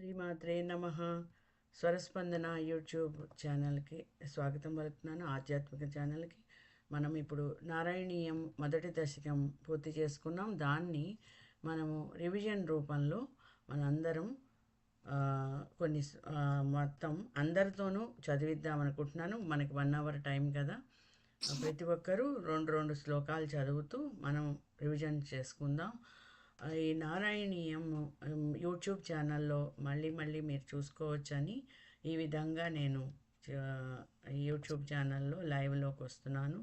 శ్రీమాత్రే నమ. స్వరస్పందన యూట్యూబ్ ఛానల్కి స్వాగతం పలుకుతున్నాను. ఆధ్యాత్మిక ఛానల్కి మనం ఇప్పుడు నారాయణీయం మొదటి దశకం పూర్తి చేసుకున్నాం. దాన్ని మనము రివిజన్ రూపంలో మనందరం కొన్ని మొత్తం అందరితోనూ చదివిద్దాం అనుకుంటున్నాను. మనకి 1 అవర్ టైం కదా, ప్రతి ఒక్కరూ రెండు శ్లోకాలు చదువుతూ మనం రివిజన్ చేసుకుందాం. ఈ నారాయణీయం యూట్యూబ్ ఛానల్లో మళ్ళీ మీరు చూసుకోవచ్చని ఈ విధంగా నేను యూట్యూబ్ ఛానల్లో లైవ్లోకి వస్తున్నాను.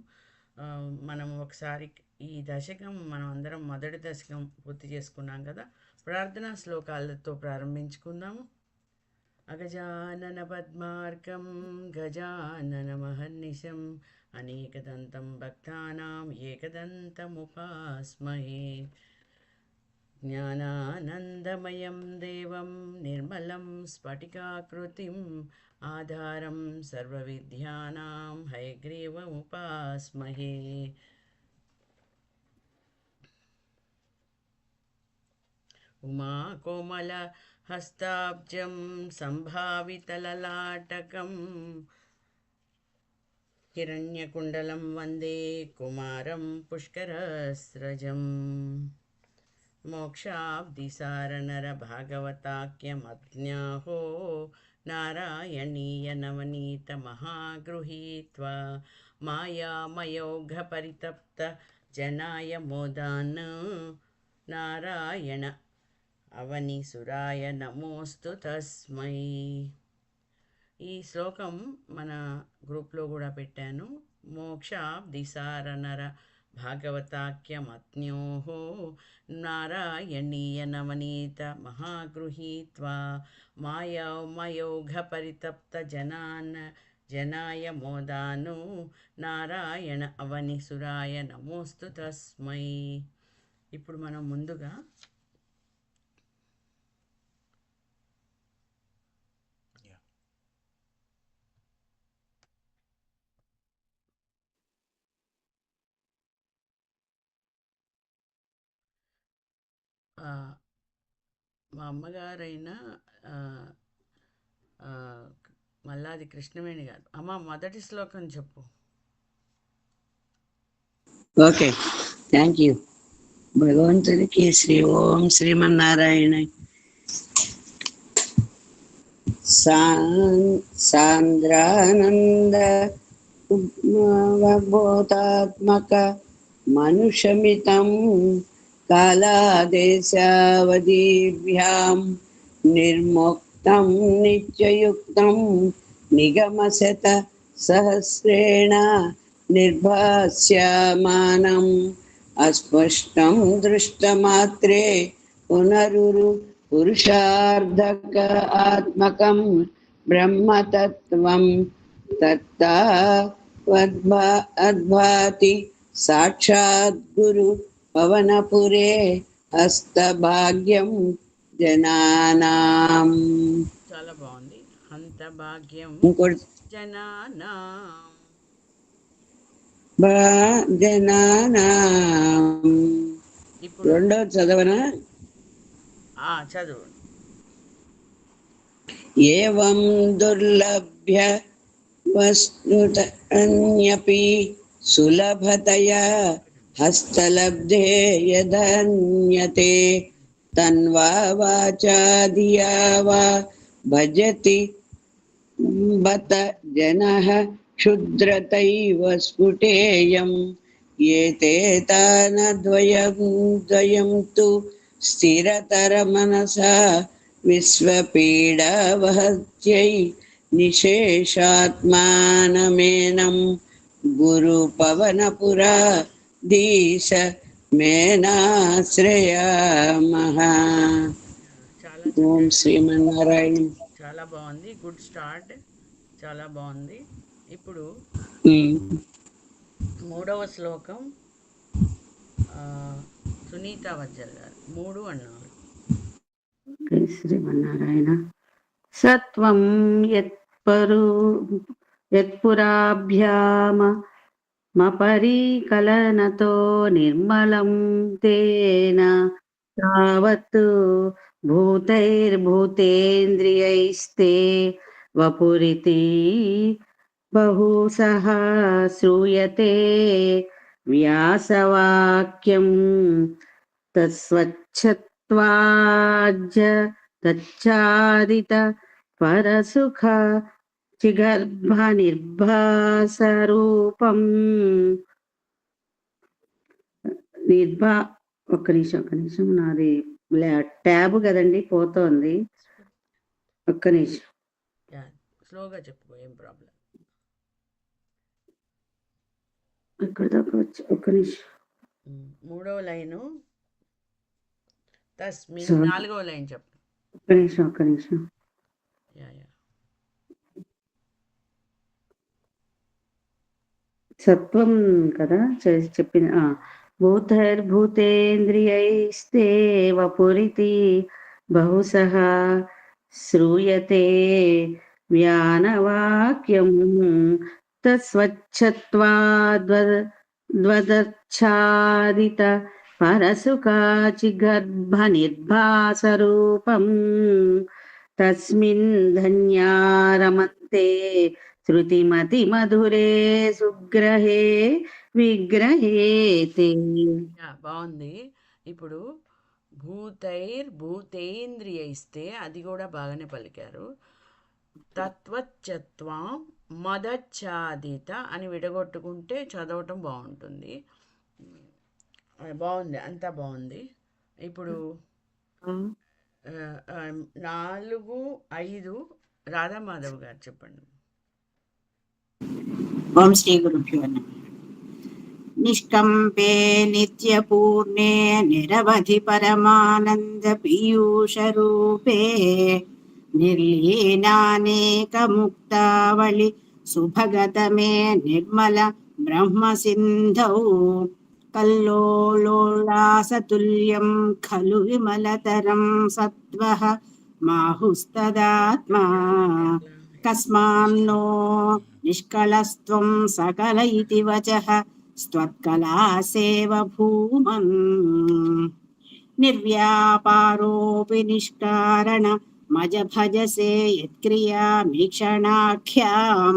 మనం ఒకసారి ఈ దశకం మనం అందరం మొదటి దశకం పూర్తి చేసుకున్నాం కదా. ప్రార్థనా శ్లోకాలతో ప్రారంభించుకుందాము. అగజానన పద్మార్కం గజానన మహర్నిశం అనేకదంతం భక్తానాం ఏకదంతముపాస్మహే. జ్ఞానానందమయం దేవం నిర్మలం స్ఫటికాకృతిం ఆధారం సర్వవిద్యానాం హయగ్రీవముపాస్మహే. ఉమాకోమల హస్తాబ్జం సంభావితలలాటకం హిరణ్యకుండలం వందే కుమారం పుష్కరస్రజం. మోక్షాబ్దిసారనర భాగవతాఖ్యమజ్ఞాహో నారాయణీయ నవనీత మహాగృహీత్వా మాయామయోఘ పరితప్త జనాయ మోదాన్ నారాయణ అవనిసురాయ నమోస్తు తస్మై. ఈ శ్లోకం మన గ్రూప్లో కూడా పెట్టాను. మోక్షాబ్దిసారనర భాగవతాఖ్యమజ్ఞోహో నారాయణీయ నవనీత మహాగృహీత్వా మాయామయోఘ పరితప్త జనాయ మోదాను నారాయణ అవనిసురాయ నమోస్తు తస్మై. ఇప్పుడు మనం ముందుగా మా అమ్మగారైన మల్లాది కృష్ణవేణి గారు, అమ్మ మొదటి శ్లోకం చెప్పు. Okay, thank you. భగవంతుడికి శ్రీ ఓం శ్రీమన్నారాయణ. సాంద్రానంద భూతాత్మక మనుషమితం కాలాదేశావధీభ్యాం నిర్ముక్తం నిత్యయుక్తం నిగమశత సహస్రేణ నిర్భాస్యమానం అస్పష్టం దృష్టమాత్రే పునరురు పురుషార్థక ఆత్మకం బ్రహ్మతత్వం తత్తావద్భాతి సాక్షాద్గురు పవనపురే హస్తభాగ్యం జనానాం. చాలా బాగుంది. హంతభాగ్యం జనానాం. జనానాం. ఇప్పుడు రెండో చదవనా? చదువు. ఏవం దుర్లభ్య వస్తుతన్యపి సులభతయా హస్తలబ్ధే యదన్యతే తన్వా వాచాదియా వా భజతి బత జనః క్షుద్రతైవ స్ఫుటేయం ఏతే తానద్వయం తు స్థిరతర మనసా విశ్వపీడావహత్యై నిశేషాత్మానమేనం గురు పవనపురా దీశ మేనాశ్రయామః. ఓం శ్రీమన్నారాయణ. చాలా బాగుంది, గుడ్ స్టార్ట్, చాలా బాగుంది. ఇప్పుడు మూడవ శ్లోకం సునీత వజ్జల్ గారు 3 అన్నారు. శ్రీమన్నారాయణ. సత్వం యత్పురాభ్యామ మపరీకలనతో నిర్మలం తేన తావత్ भूतैर्भूतेन्द्रियैस्ते वपुरिति बहुशः श्रूयते व्यासवाक्यम् तत्स्वच्छत्वाज्ज तच्चादित परसुख చిగర్భ నిర్భాసరూపం నిర్భా ఒక్క నిమిషం నాది ట్యాబ్ కదండి పోతోంది. ఒక్క నిమిషం స్లోగా చెప్పు, ఏం ప్రాబ్లం. ఇక్కడ దాకా వచ్చి ఒక్క నిమిషం. 3వ లైను తస్మిన్ 4వ లైన్ చెప్పు. ఒక్క నిమిషం. సత్వం కదా చెప్పిన. భూతైర్భూతేంద్రియైస్తే వపురితి బహుశః శ్రూయతే వ్యానవాక్యం తస్వచ్ఛత్వాద్వదచ్ఛాదిత పరసుకాచిగర్భనిర్భాసరూపం తస్మిన్ ధన్యారమంతే శృతిమతి మధురే సుగ్రహే విగ్రహేతే. బాగుంది. ఇప్పుడు భూతేంద్రియైస్తే అది కూడా బాగానే పలికారు. తత్వచ్చత్వం మదచ్ఛాదిత అని విడగొట్టుకుంటే చదవటం బాగుంటుంది. బాగుంది, అంతా బాగుంది. ఇప్పుడు 4, 5 రాధామాధవ్ గారు చెప్పండి. ఓం శ్రీ గురుభ్యో నమః. నిష్కంపే నిత్యపూర్ణే నిరవధి పరమానంద పీయూష రూపే నిర్లీనానేక ముక్తావళి సుభగతమే నిర్మల బ్రహ్మ సింధౌ కల్లోలోలాసతుల్యం ఖలు విమలతరం సత్వః మాహుస్తదాత్మా కస్మాన్నో నిష్కళస్త్వం సకల ఇతి వచః స్త్వత్కళాసేవ భూమన్ నిర్వ్యాపారోపి నిష్కారణ మజ భజసే యత్క్రియామీక్షణాఖ్యాం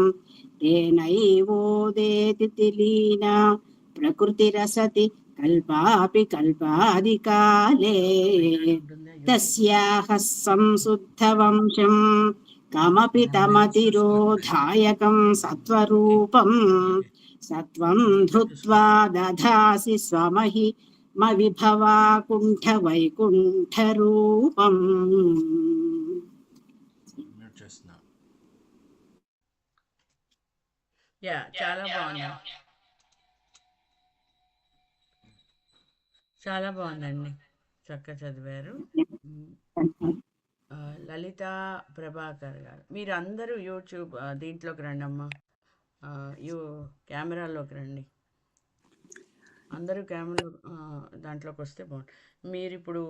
తేనైవోదేతి లీనా ప్రకృతిరసతి కల్పాపి కల్పాదికాలే తస్యాహ సంశుద్ధవంశం కమపి తమతిరోధాయకం సత్వరూపం సత్వం ధృత్వా దధాసి స్వమహిమ విభవాకుంఠ వైకుంఠ రూపం. చాలా బాగుంది, చాలా బాగుందండి, చక్కగా చదివారు. లలిత ప్రభాకర్ గారు, మీరు అందరూ యూట్యూబ్ దీంట్లోకి రండి అమ్మా, కెమెరాలోకి రండి, అందరూ కెమెరా దాంట్లోకి వస్తే బాగుంటుంది. మీరు ఇప్పుడు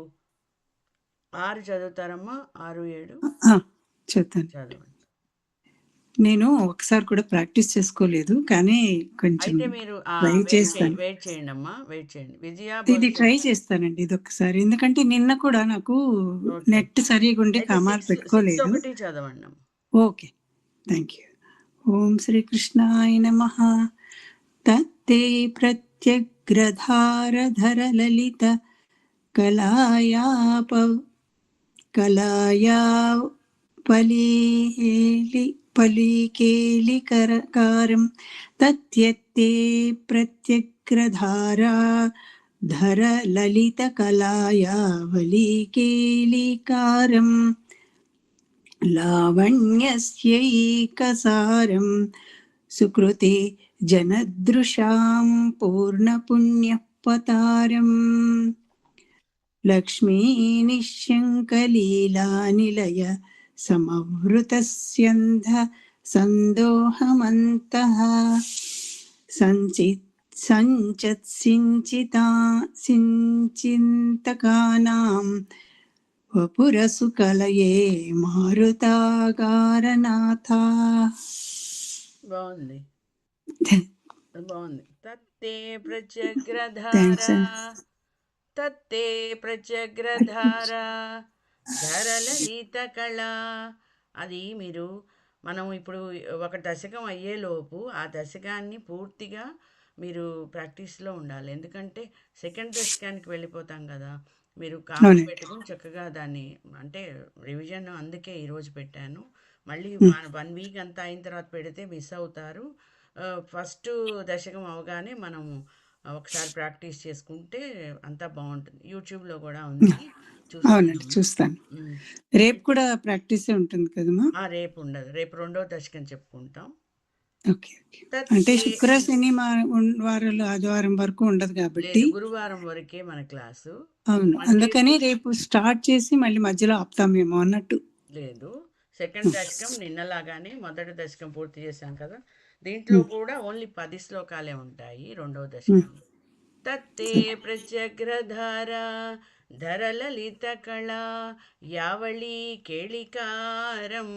6 చదువుతారమ్మా, 6, 7 చదవండి. నేను ఒకసారి కూడా ప్రాక్టీస్ చేసుకోలేదు, కానీ కొంచెం అయితే మీరు వెయిట్ చేయండి అమ్మా, వెయిట్ చేయండి. విజయ ఇది ట్రై చేస్తానండి ఇది ఒక్కసారి, ఎందుకంటే నిన్న కూడా నాకు నెట్ సరిగా ఉండి కామాలు పెట్టుకోలేదు. చదవండి. Okay, thank you. ఓం శ్రీకృష్ణాయ నమః. తత్తే ప్రత్యగ్రధారధర లలిత కళాయా పలికేలికారం తత్యత్తే ప్రత్యగ్రధారా ధర లలిత కళాయా వలికేలికారం లావణ్యస్యైకసారం సుకృతే జనదృశాం పూర్ణపుణ్యపతారం లక్ష్మీ నిశ్శంకలీలానిలయ సమవృతస్యంధ సందోహమంతః సంచింతకానాం వపురసుకలయే మారుతాగారనాథ. బాగుంది, బాగుంది. తత్తే ప్రత్యగ్రధారా ధరలలిత కళ. అది మీరు మనం ఇప్పుడు ఒక దశకం అయ్యేలోపు ఆ దశకాన్ని పూర్తిగా మీరు ప్రాక్టీస్లో ఉండాలి. ఎందుకంటే సెకండ్ దశకానికి వెళ్ళిపోతాం కదా. మీరు కాపీ అవునండి. పెట్టుకుని చక్కగా దాన్ని అంటే రివిజన్ అందుకే ఈరోజు పెట్టాను. మళ్ళీ ఉమ్, 1 వీక్ అంతా అయిన తర్వాత పెడితే మిస్ అవుతారు. ఫస్ట్ దశకం అవగానే మనము ఒకసారి ప్రాక్టీస్ చేసుకుంటే అంతా బాగుంటుంది. యూట్యూబ్లో కూడా ఉంది, అవునండి, చూస్తానమ్మా. చూస్తాను. ఉమ్. రేపు కూడా ప్రాక్టీసే ఉంటుంది కదమ్మా? రేపు ఉండదు, రేపు 2వ దశకం చెప్పుకుంటాం. Okay okay. అంటే తత్తే శుక్ర శని వారాలు ఆదివారం వరకు ఉండదు కాబట్టి. లేదు, గురువారం వరకే మన క్లాసు. అవును, మండే అందుకని రేపు స్టార్ట్ చేసి మళ్ళీ మధ్యలో ఆపుతామేమో అన్నట్టు. లేదు, సెకండ్ దశకం నిన్నలాగానే మొదటి దశకం పూర్తి చేశాం కదా. దీంట్లో కూడా ఓన్లీ 10 శ్లోకాలే ఉంటాయి 2వ దశకం. తత్తే ప్రత్యగ్రధార ధరలలిత కళా యావళీ కేళికారం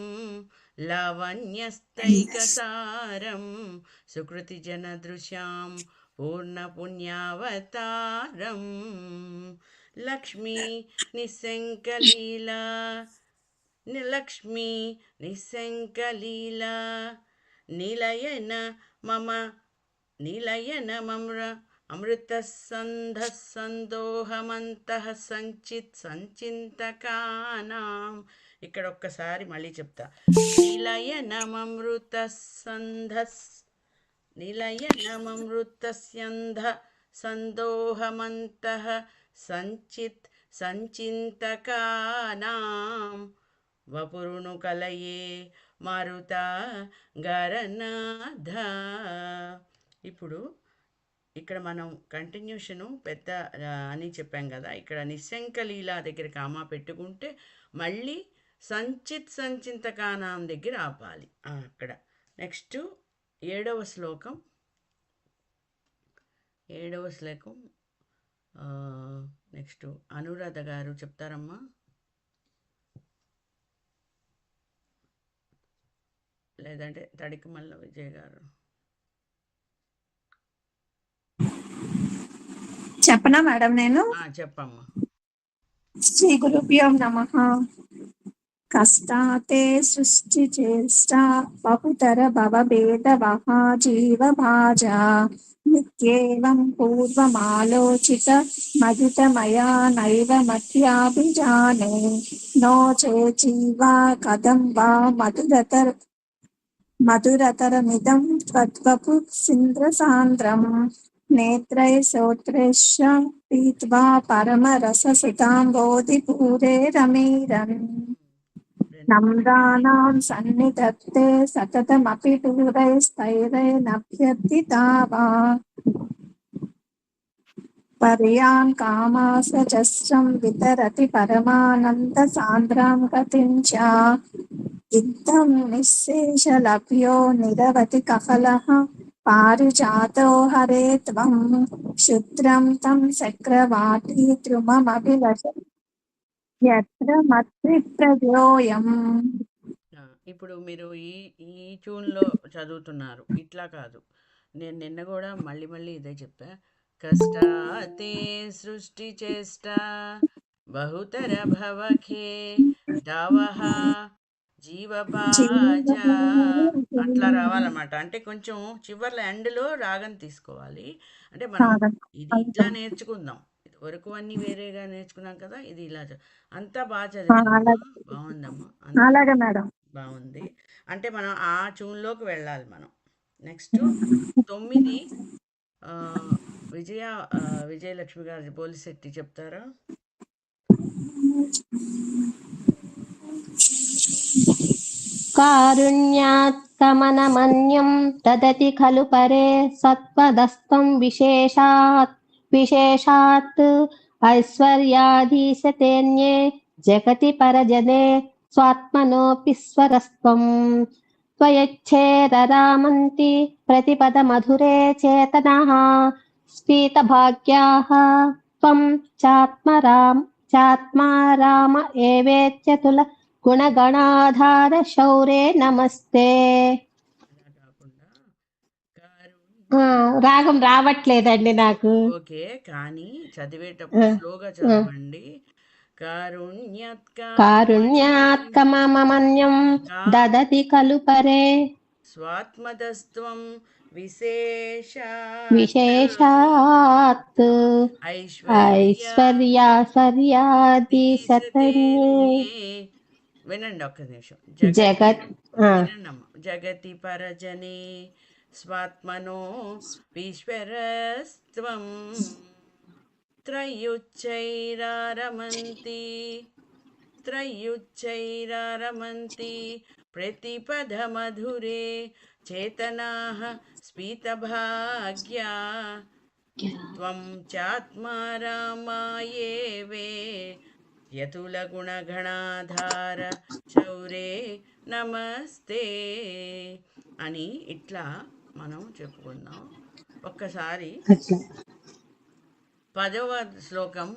లావణ్యస్తైకసారం సుకృతి జనదృశ్యాం పూర్ణపుణ్యావతారం లక్ష్మీ నిశంకలీలా లక్ష్మీ నిశంకలీలా నిలయన మమ నిలయన మమ్ర అమృతసంధసందోహమంతః సంచింతకానాం. ఇక్కడ ఒక్కసారి మళ్ళీ చెప్తా. నిలయనమమృతస్యంధ సందోహమంతః సంచింతకానాం వపురును కలయే మారుత గరనాథ. ఇప్పుడు ఇక్కడ మనం కంటిన్యూషను పెద్ద అని చెప్పాం కదా. ఇక్కడ నిశంక లీలా దగ్గర కామా పెట్టుకుంటే మళ్ళీ సంచింతకానాం దగ్గర ఆపాలి. అక్కడ నెక్స్ట్ 7వ శ్లోకం. 7వ శ్లోకం నెక్స్ట్ అనురాధ గారు చెప్తారమ్మా. లేదంటే తడికమల్ల విజయ్ గారు చెప్పనా మేడం నేను? చెప్పమ్మా. శ్రీ గురుభ్యో నమః. కష్టాతే సృష్టి చేష్ట బహుతర భవభేద వహా జీవ భాజా నిత్యేవం పూర్వమాలోచిత మదిత మయా నైవ మధ్యాభిజానే నో చే జీవా కథం వా మధురతరమిదం త్వద్వపు సింద్రసాంద్రం నేత్రై శ్రోత్రైశ్చ పీత్వా పరమరససుతాంబోధిపూరే రమేరన్ నమ్రాణాం సన్నిధత్తే సతతమపి పూరైస్తైరైనభ్యర్థితావా పర్యాన్ కామాసజస్రం వితరతి పరమానంద సాంద్రాం గతిం చ ఇద్దం నిశ్శేషలభ్యో నిరవతి కఫలః పారిజాతో హరే త్వం శుద్రం తం చక్రవాటీ త్రుమమభిలషతి యత్ర మత్రిప్రజోయం. ఇప్పుడు మీరు ఈ ఈ ట్యూన్లో చదువుతున్నారు, ఇట్లా కాదు. నేను నిన్న కూడా మళ్ళీ ఇదే చెప్పా. కష్టాతే సృష్టి చేష్ట బహుతర భవఖే దవహ జీవభాజ అట్లా రావాలన్నమాట. అంటే కొంచెం చివర్ల ఎండ్లో రాగం తీసుకోవాలి. అంటే మనం ఇది ఇట్లా నేర్చుకుందాం. వరకు అన్నీ వేరేగా నేర్చుకున్నాం కదా, ఇది ఇలా అంతా బాగా చదివామ్మా. బాగుందమ్మా, అలాగే మేడం. బాగుంది. అంటే మనం ఆ ట్యూన్లోకి వెళ్ళాలి మనం. నెక్స్ట్ 9 విజయలక్ష్మి గారి పోలిశెట్టి చెప్తారా? కారుణ్యాత్ కమనమన్యం దదతి ఖలు పరే సత్వదస్తం విశేషాత్ ఐశ్వర్యాధీశతేన్యే జగతి పరజనే స్వాత్మనోపి స్వరస్త్వం త్వయచ్ఛేదరామంతి ప్రతిపద మధురే చేతనః స్ఫీతభాగ్యాః త్వం చాత్మా రామ ఏవేత్యతుల గుణగణాధార శౌరే నమస్తే. రాగం రావట్లేదండి నాకు. ఓకే, కానీ చదివేటప్పుడు స్లోగా చదవండి. కారుణ్యాత్కమమన్యం దదతి ఖలు పరే స్వాత్మదస్త్వం విశేషాత్ విశేషాత్ ఐశ్వర్యాది సతన్యే వినండి ఒక్క నిమిషం. జగత్ వినండమ్మ. జగతి పరజనే స్వాత్మనో ఈశ్వరస్త్వం త్రయుచ్చైరారమంతి ప్రతిపదమధురే చేతనాః స్ఫీతభాగ్యా త్వం చాత్మా రామాయేవే యతులగుణగణాధార చౌరే నమస్తే అని ఇట్లా మనం చెప్పుకుందాం. ఒక్కసారి 10వ శ్లోకం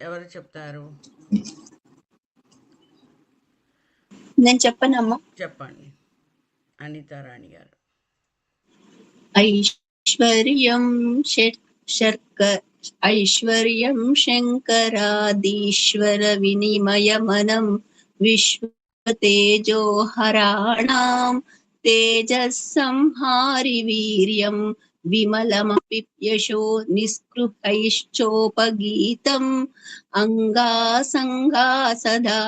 ఎవరు చెప్తారు? నేను చెప్పనమ్మా. చెప్పండి అనితారాణి గారు. ఐశ్వర్యం శంకరాదీశ్వర వినిమయమనం విశ్వతేజోహరాణాం తేజస్సంహారి వీర్యం విమలమపి యశో నిస్పృహైశ్చోపగీతం అంగాసంగా సదా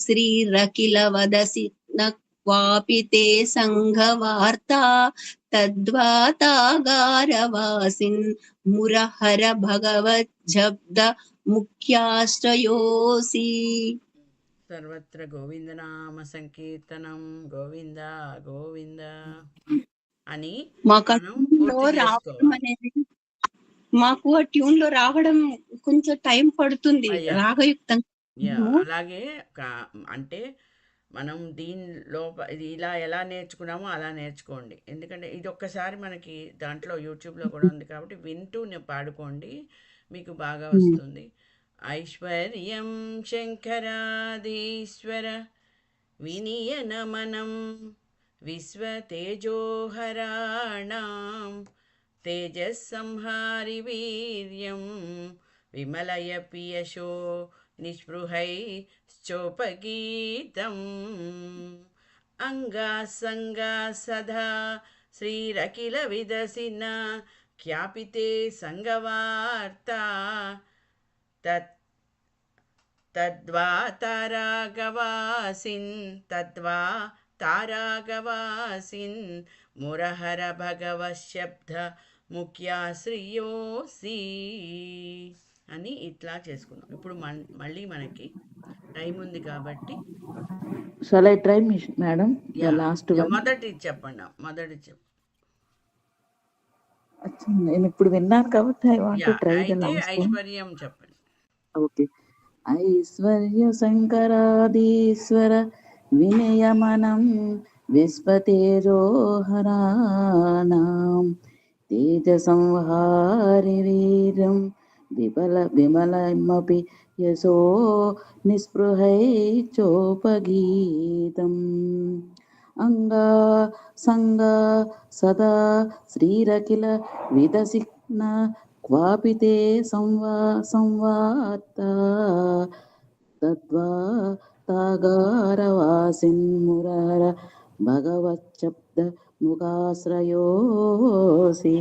శ్రీరఖిల వదసి న క్వాపి తే సంఘవార్తా తద్వాతాగారవాసిన్ మురహర భగవజ్జబ్ద ముఖ్యాశ్రయోసి. సర్వత్ర గోవిందనామ సంకీర్తనం గోవింద గోవింద అని మాకు ఆ ట్యూన్ లో రావడం కొంచెం టైం పడుతుంది రాగయుక్తంగా. అలాగే అంటే మనం దీనిలో ఇది ఇలా ఎలా నేర్చుకున్నామో అలా నేర్చుకోండి. ఎందుకంటే ఇది ఒక్కసారి మనకి దాంట్లో యూట్యూబ్లో కూడా ఉంది కాబట్టి వింటూ పాడుకోండి, మీకు బాగా వస్తుంది. ఐశ్వర్యం శంకరాదీశ్వర వినియనమనం విశ్వతేజోహరాణాం తేజస్సంహారి వీర్యం విమలయపి యశో నిస్పృహైశ్చోపగీతం అంగాసంగా సదా శ్రీరఖిల విదసిన ఖ్యాపితే సంగవార్తా తద్వా తారాగవాసిన్ మురహర భగవశబ్ద ముఖ్యాశ్రియోసి అని ఇట్లా చేసుకున్నాం. ఇప్పుడు మళ్ళీ మనకి టైం ఉంది కాబట్టి Shall I try, madam? The last one. మొదటి చెప్పండి. నేను ఇప్పుడు విన్నాను కాబట్టి I want to try the last one. ఐశ్వర్యం చెప్పండి. Okay. ఐశ్వర్య శంకరాదీశ్వర వినయమనం విశ్వతేజోహరాణాం తేజసంహారి వీర్యం విమలమపి యశో నిస్పృహైశ్చోపగీతం అంగా సంగా సదా శ్రీరఖిల విదసిక్న క్వాపి తే సంవార్తా తద్వా తాగారవాసిన్ మురహర భగవచ్చబ్ద ముఖ్యాశ్రయోసి.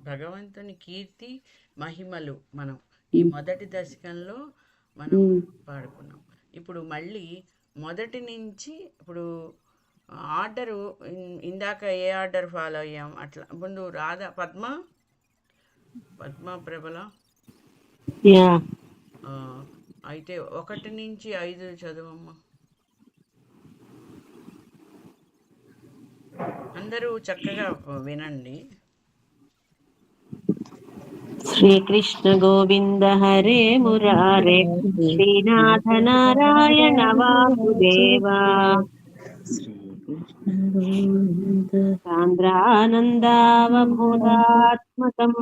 భగవంతుని కీర్తి మహిమలు మనం ఈ మొదటి దశకంలో మనం పాడుకున్నాం. ఇప్పుడు మళ్ళీ మొదటి నుంచి ఇప్పుడు ఆర్డరు ఇందాక ఏ ఆర్డర్ ఫాలో అయ్యాం అట్లా ముందు రాధా పద్మ ప్రబల అయితే 1 నుంచి 5 చదవమ్మా. అందరూ చక్కగా వినండి. శ్రీకృష్ణ గోవింద హరే మురారే శ్రీనాథ నారాయణ వాసుదేవా సాంద్రానందావబోధాత్మకం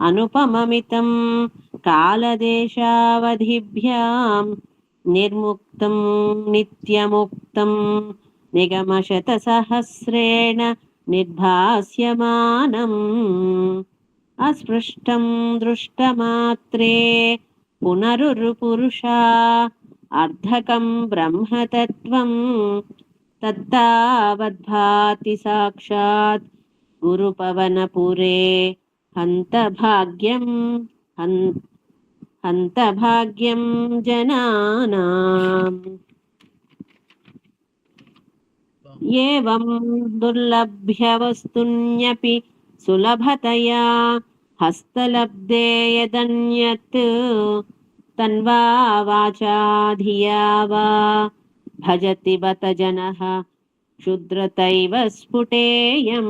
అనుపమమితం కాలదేశావధిభ్యాం నిర్ముక్తం నిత్యముక్తం నిగమశతసహస్రేణ నిర్భాస్యమానం అస్పృష్టం దృష్టమాత్రే పునరురుపురుషా అర్ధకం బ్రహ్మతత్వం తత్తావద్భాతి సాక్షాత్ గురుపవనపురే హంతభాగ్యం హంతభాగ్యం జనానాం. ఏవం దుర్లభ్య వస్తున్యపి సులభతయా హస్తలబ్ధే యదన్యత్ తన్వా వాచా ధియా వా భజతి బత జనః క్షుద్రతైవ స్ఫుటేయం.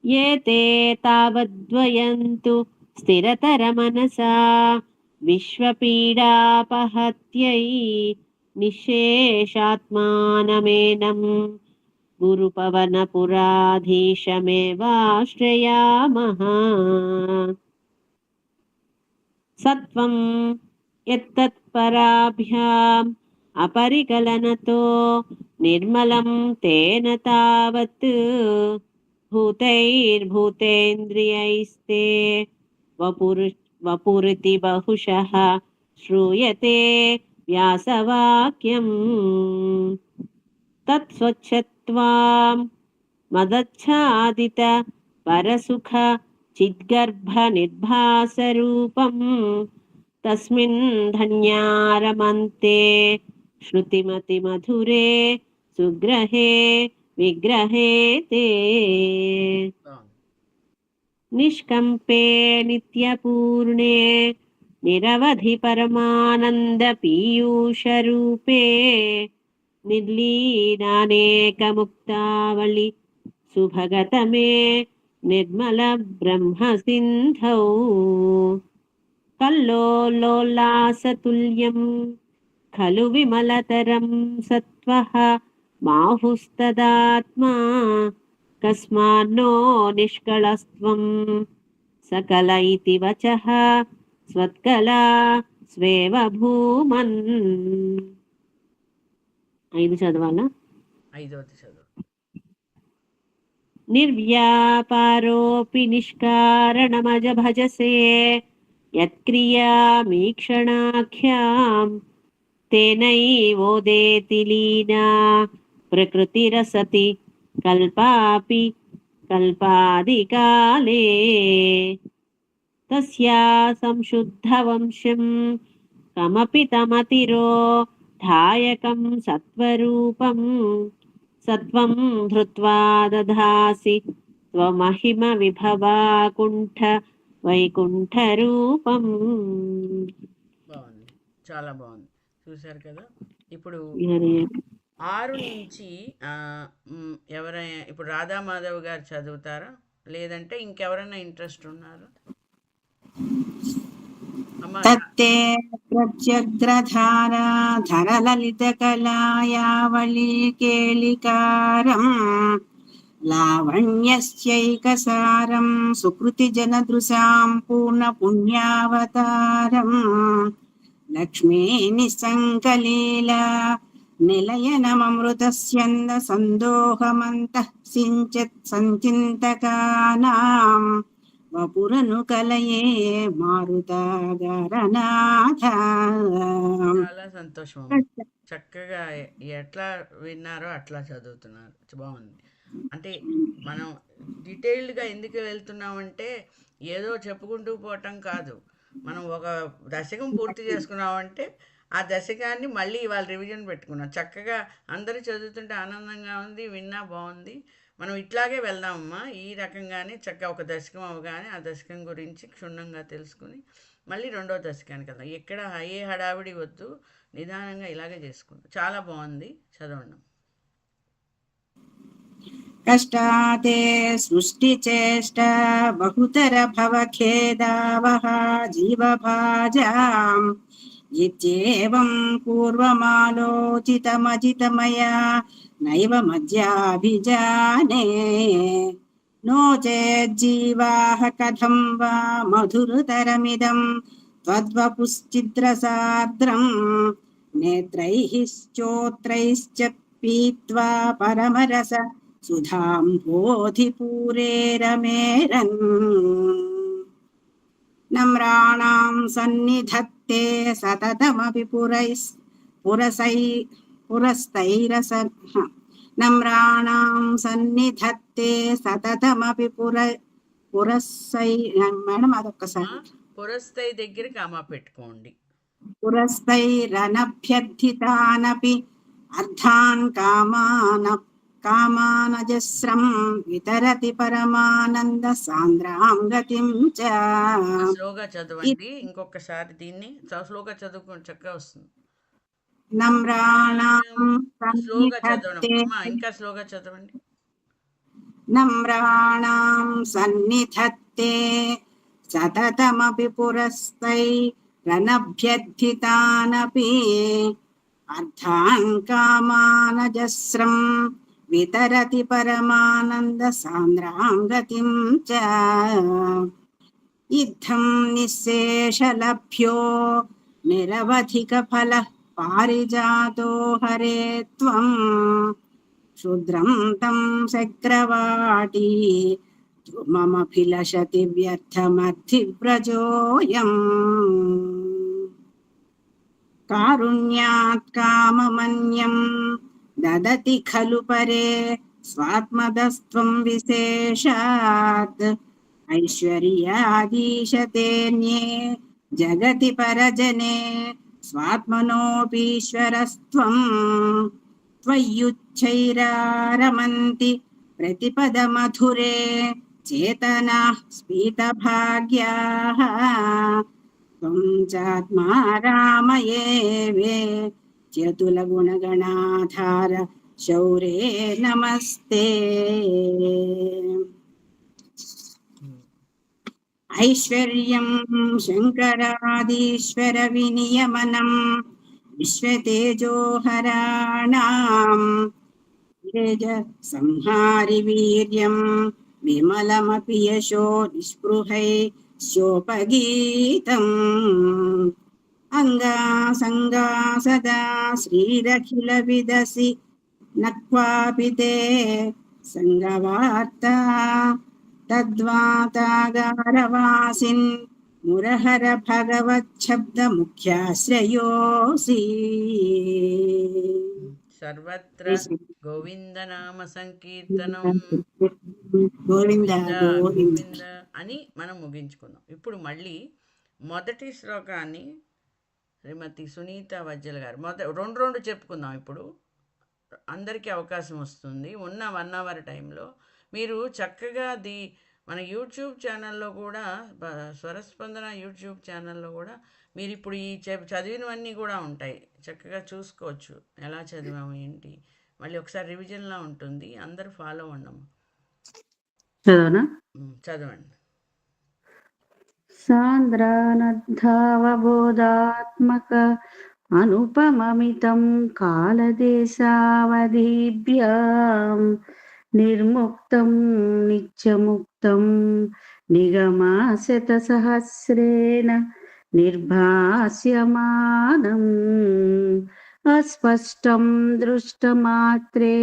ఏతే తావద్వయంతు స్థిరతర మనసా విశ్వపీడాపహత్యై నిశేషాత్మానమేనం గురుపవనపురాధీశమేవాశ్రయామః. సత్వం యత్తత్పరాభ్యాం అపరికలనతో నిర్మలం తేన తావత్ భూతైర్భూతేంద్రియైస్తే వపురితి బహుశః శ్రూయతే వ్యాసవాక్యం. తత్స్వచ్ఛత్వాం మదచ్ఛాదిత పరసుఖ చిద్గర్భ నిర్భాసరూపం తస్మిన్ ధన్యారమంతే శృతిమతి మధురే సుగ్రహే విగ్రహే తే. నిష్కంపే నిత్యపూర్ణే నిరవధి పరమానంద పీయూషరూపే నిర్లీనానేకముక్తావళి సుభగతమే నిర్మల బ్రహ్మ సింధౌ. కల్లోలోల్లాసతుల్యం ఖలు విమలతరం సత్వః మాహుస్తదాత్మా కస్మాన్నో నిష్కళస్త్వం సకల ఇతి వచః స్వత్కలా స్వేవ భూమన్. 5 చదవాలా? 5వది చదువు. నిర్వ్యాపారోపి నిష్కారణమజ భజసే యత్క్రియామీక్షణాఖ్యాం తేనైవోదేతి లీనా ప్రకృతిరసతి కల్పాపి కల్పాదికాలే. తస్యా సంశుద్ధవంశం కమపి తమతిరో ధాయకం సత్వరూపం సత్వం ధృత్వా దధాసి త్వమహిమ విభవాకుంఠ వైకుంఠ రూపం. బాగుంది, చాలా బాగుంది. చూశారు కదా. ఇప్పుడు 6 నుంచి ఎవరైనా ఇప్పుడు రాధామాధవ్ గారు చదువుతారా, లేదంటే ఇంకెవరైనా ఇంట్రెస్ట్ ఉన్నారు? తత్తే ప్రత్యగ్రధారా ధరలలిత కళాయావళి కేళికారం లావణ్యస్యైకసారం సుకృతి జనదృశాం పూర్ణ పుణ్యావతారం లక్ష్మీ నిస్సంకలీలా నిలయనమమృతస్యంద సందోహమంతః సించత్ సంచింతకానాం వపురను కలయే మారుతాగరనాథ. చాలా సంతోషం. చక్కగా ఎట్లా విన్నారో అట్లా చదువుతున్నారు. బాగుంది. అంటే మనం డీటెయిల్డ్గా ఎందుకు వెళ్తున్నామంటే ఏదో చెప్పుకుంటూ పోవటం కాదు. మనం ఒక దశకం పూర్తి చేసుకున్నామంటే ఆ దశకాన్ని మళ్ళీ ఇవాళ రివిజన్ పెట్టుకున్నాం. చక్కగా అందరూ చదువుతుంటే ఆనందంగా ఉంది, విన్నా బాగుంది. మనం ఇట్లాగే వెళ్దామమ్మా. ఈ రకంగానే చక్కగా ఒక దశకం అవగానే ఆ దశకం గురించి క్షుణ్ణంగా తెలుసుకుని మళ్ళీ 2వ దశకానికి వెళ్దాం. ఎక్కడ ఏ హడావిడి వద్దు, నిదానంగా ఇలాగే చేసుకుందాం. చాలా బాగుంది, చదవండి. కష్టాతే సృష్టి చేష్ట బహుతర భవఖేదావహ జీవభాజాం ఇత్యేవం పూర్వమాలోచితమజితమయా నైవ మధ్యాభిజానే నో చేజ్జీవాః కథం వా మధురతరమిదం త్వద్వపుశ్చిద్రసార్ద్రం నేత్రైః శ్చోత్రైశ్చ పీత్వా పరమరస सुधाम्भोधिपूरेरमेरन् नम्राणां सन्निधत्ते सततमपि पुरस्तैरस नम्राणां सन्निधत्ते सततमपि పురస్సై మేడం అదొక్కసారి పురస్థై దగ్గర కామా పెట్టుకోండి. పురస్తైరనభ్యర్థితానపి అర్థాన్ కామానజస్రం వితరతి పరమానంద సాంద్రాం గతిం చ. స్లోగా చదవండి ఇంకొకసారి, దీన్ని స్లోగా చదువుకోండి, చక్కగా వస్తుంది. నమ్రాణాం స్లోగా చదవడం సన్నిధత్తే అమ్మా, ఇంకా స్లోగా చదవండి. నమ్రాణాం సన్నిధత్తే సతతమపి పురస్తైరనభ్యర్థితానపి అర్థాన్ కామానజస్రం వితరతి పరమానంద సాంద్రాం గతిం చ. ఇద్ధం నిశ్శేషలభ్యో నిరవధిక ఫల పారిజాతో హరే త్వం క్షుద్రం తం చక్రవాటి మమభిలషతి వ్యర్థమర్థివ్రజోయం. కారుణ్యాత్ కామమన్యం దదతి ఖలు పరే స్వాత్మదస్త్వం విశేషాత్ ఐశ్వర్యాదీశతేన్యే జగతి పరజనే స్వాత్మనోపీశ్వరస్త్వం త్వయ్యుచ్చైరారమంతి ప్రతిపదమధురే చేతనా స్ఫీతభాగ్యాః త్వం చాత్మా రామయేవే చతులగుణగణాధార శౌరే నమస్తే. ఐశ్వర్యం శంకరాదీశ్వర వినియమనం విశ్వతేజోహరాణాం తేజ సంహారి వీర్యం విమలమపి యశో నిస్పృహై శోపగీతం అంగా సంగా సదా శ్రీరఖిల విదసి నక్వాపి తే సంగవార్తా తద్వాతాగారవాసిన్ మురహర భగవచ్చబ్ద ముఖ్యాశ్రయోసి. సర్వత్ర గోవిందనామ సంకీర్తనం గోవింద గోవింద అని మనం ముగించుకుందాం. ఇప్పుడు మళ్ళీ మొదటి శ్లోకాన్ని శ్రీమతి సునీత వజ్జల గారు రెండు చెప్పుకుందాం. ఇప్పుడు అందరికీ అవకాశం వస్తుంది ఉన్న 1 hour టైంలో. మీరు చక్కగా మన యూట్యూబ్ ఛానల్లో కూడా, స్వరస్పందన యూట్యూబ్ ఛానల్లో కూడా మీరు ఇప్పుడు ఈ చదివినవన్నీ కూడా ఉంటాయి, చక్కగా చూసుకోవచ్చు ఎలా చదివాము ఏంటి. మళ్ళీ ఒకసారి రివిజన్లా ఉంటుంది, అందరూ ఫాలో అవ్వండి. చదవనా? చదవండి. సాంద్రానద్ధావబోధాత్మక అనుపమమితం కాలదేశావధిభ్యాం నిర్ముక్తం నిత్యముక్తం నిగమాశతసహస్రేణ నిర్భాస్యమానం అస్పష్టం దృష్టమాత్రే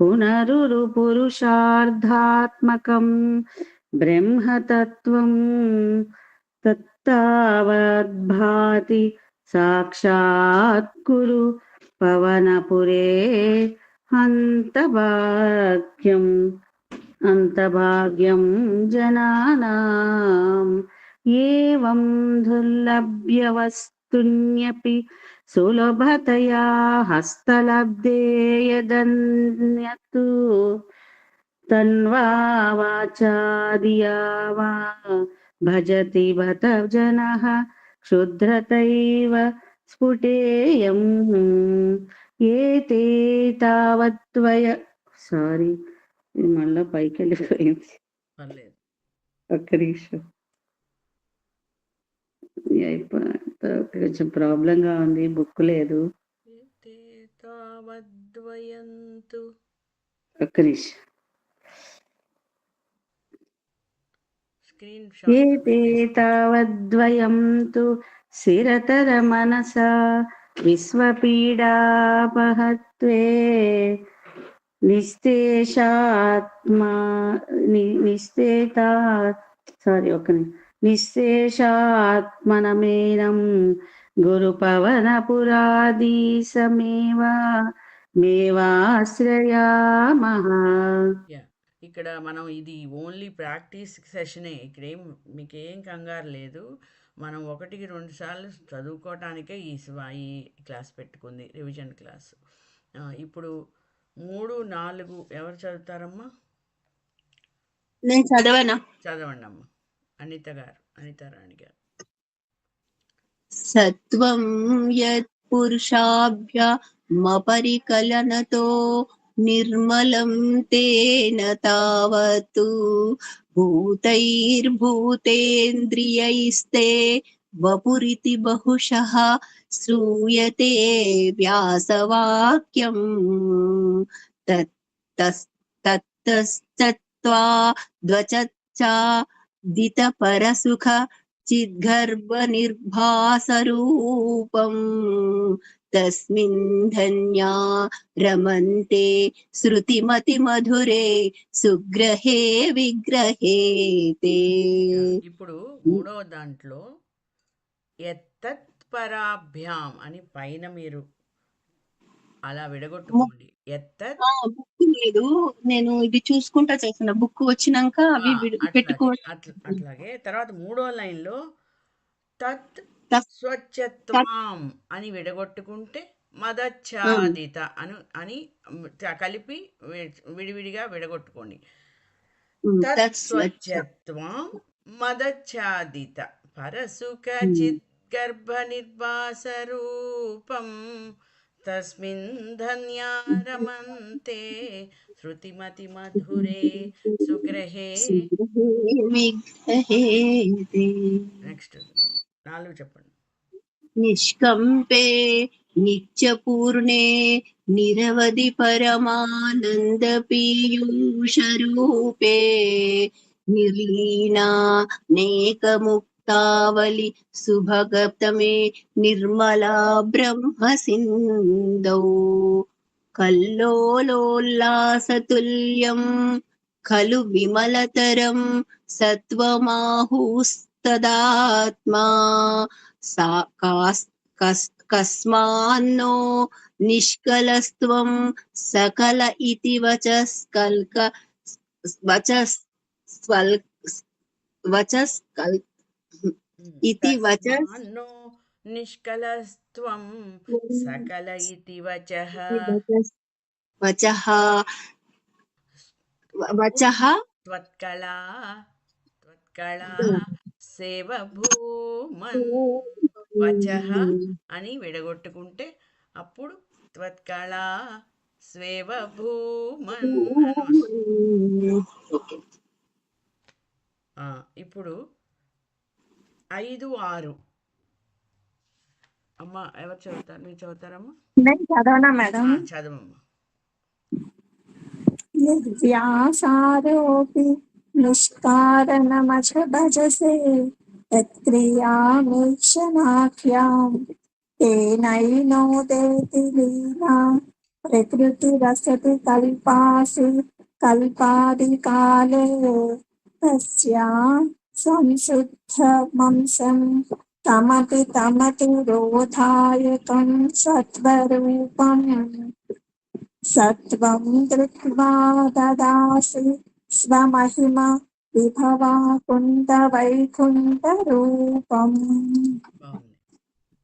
పునరురుపురుషార్థాత్మకం బ్రహ్మతత్వం తత్తావద్భాతి సాక్షాత్ కురు పవనపురే అంతభాగ్యం జనానాం ఏవం దుర్లభ్య వస్తున్యపి సులభతయా హస్తలబ్ధే యదన్యతు తన్వా వాచాదియా వా భజతి బత జనః క్షుద్రతైవ స్ఫుటేయం ఏతే తావత్వయ. సారీ, ఇది మళ్ళా పైకి వెళ్ళిపోయింది, ఒక్క నిమిషం. కొంచెం ప్రాబ్లంగా ఉంది, బుక్ లేదు, ఒక్క నిమిషం. ఏతే తావద్వయం తు శిరతర మనసా విశ్వపీడాపహత్వే నిస్తేషాత్మా నిస్తేతా నిశ్శేషాత్మనమేనం గురుపవనపురాధీశమేవా మేవాశ్రయామః. యా ఇక్కడ మనం ఇది ఓన్లీ ప్రాక్టీస్ సెషనే. ఇక్కడేం మీకేం కంగారు లేదు. మనం 1కి 2 సార్లు చదువుకోవటానికే ఈ క్లాస్ పెట్టుకుంది, రివిజన్ క్లాస్. ఇప్పుడు 3, 4 ఎవరు చదువుతారమ్మా? నేను చదవనా? చదవండి అమ్మా. అనితారాణి గారు. సత్వం యత్ పురుషాభ్యామపరికలనతో నిర్మలం తేన తావతు భూతైర్భూతేంద్రియైస్తే వపురితి బహుశః శ్రూయతే వ్యాసవాక్యం తత్తస్తత్వా ద్వచచ్చాదిత పరసుఖ చిద్గర్భ నిర్భాసరూపం తస్మిన్ ధన్యా రమంతే శృతిమతి మధురే సుగ్రహే విగ్రహే తే. ఇప్పుడు 3వ దాంట్లో ఎత్తత్పరాభ్యాం అని పైన మీరు అలా విడగొట్టుకోండి. బుక్ లేదు, నేను ఇది చూసుకుంటా చేసిన. బుక్ వచ్చినాక అవి పెట్టుకోవచ్చు. అట్లాగే తర్వాత 3వ లైన్లో తత్ తత్ స్వచ్ఛత్వాం అని విడగొట్టుకుంటే మదచ్ఛాదిత అని కలిపి విడివిడిగా విడగొట్టుకోండి. తత్ స్వచ్ఛత్వాం మదచ్ఛాదిత పరసుఖ చిద్గర్భ నిర్భాసరూపం తస్మిన్ ధన్యా రమంతే శృతిమతి మధురే సుగ్రహే విగ్రహే తే. నెక్స్ట్ 4 చెప్పండి. నిష్కంపే నిత్యపూర్ణే నిరవధి పరమానంద పీయూష రూపే నిర్లీనా నేకముక్తావలి సుభగతమే నిర్మలా బ్రహ్మ సింధౌ కల్లోలోల్లాసతుల్యం ఖలు విమలతరం సత్వమాహుస్తదాత్మా కస్మాన్నో నిష్కలస్త్వం సకల ఇతి తస్మాన్నో నిష్కలస్త్వం సకల ఇతి వచః త్వత్కళా సేవభూమన్ వచః అని విడగొట్టుకుంటే అప్పుడు త్వత్కళా స్వేవభూమన్ ఇప్పుడు 5, 6 అమ్మా ఎవరు చదువుతారు? మీరు చదువుతారమ్మా? నేను చదవనా మేడం? చదవమ్మా. నిర్వ్యాసారోపి నిష్కారణమచ భజసే తత్క్రియామీక్షణాఖ్యాం తేనైనోదేతి లీలా ప్రకృతిరసతి కల్పాసి కల్పాదికాలే తస్యా సంశుద్ధమంసం తమతి రోధాయకం సత్వరూపం సత్వం దృక్వా దదాసి స్వమహిమ విభవా కుండ వైకుంఠ రూపం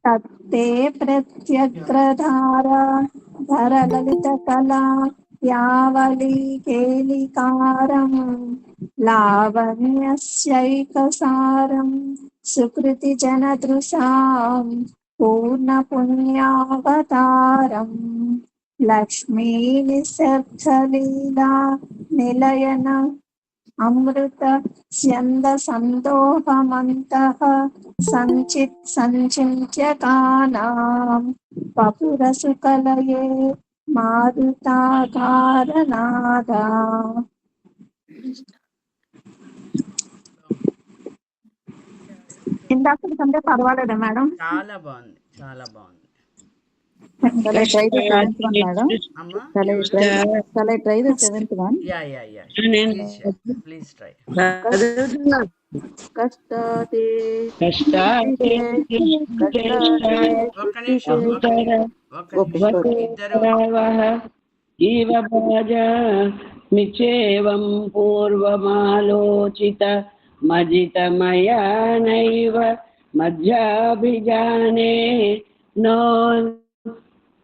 తత్తే ప్రత్యగ్రధారా ధరలలిత కళా యావళీ కేలికారం లావణ్యస్యైకసారం సుకృతి జనదృశాం పూర్ణ పుణ్యావతారం లక్ష్మీ నిశ్శబ్దలీలా నిలయన అమృత స్యంద సందోహమంతః సంచింత్యకానాం వపురసుకలయే మారుతాకారనాదా. ఇందాక కంటే పర్వాలేదా మేడం? చాలా బాగుంది, చాలా బాగుంది. Shall I try the seventh one, madam? అమ్మా Shall I try the seventh one? Yeah please try. కష్టాతే ఒక్క నిమిషం ఇద్దరు జీవభాజమిచేవం పూర్వమాలోచిత మజితమయా నైవ మధ్యాభిజానే నో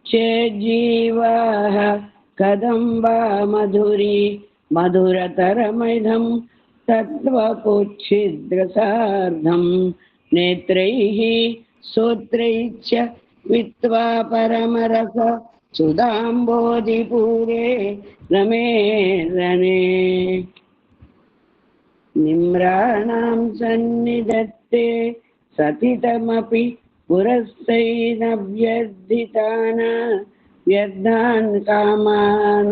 చేజ్జీవాః కదంబా మధురీ మధురతరమిదం తద్వపుచ్ఛిద్రసార్ధం నేత్రైః శ్రోత్రైశ్చ విత్వా పరమరస సుధాంబోధిపూరే రమే రనే నిమ్రాణాం సన్నిధత్తే సతితమపి పురస్తైనభ్యర్థితాన వ్యర్థాన్ కామాన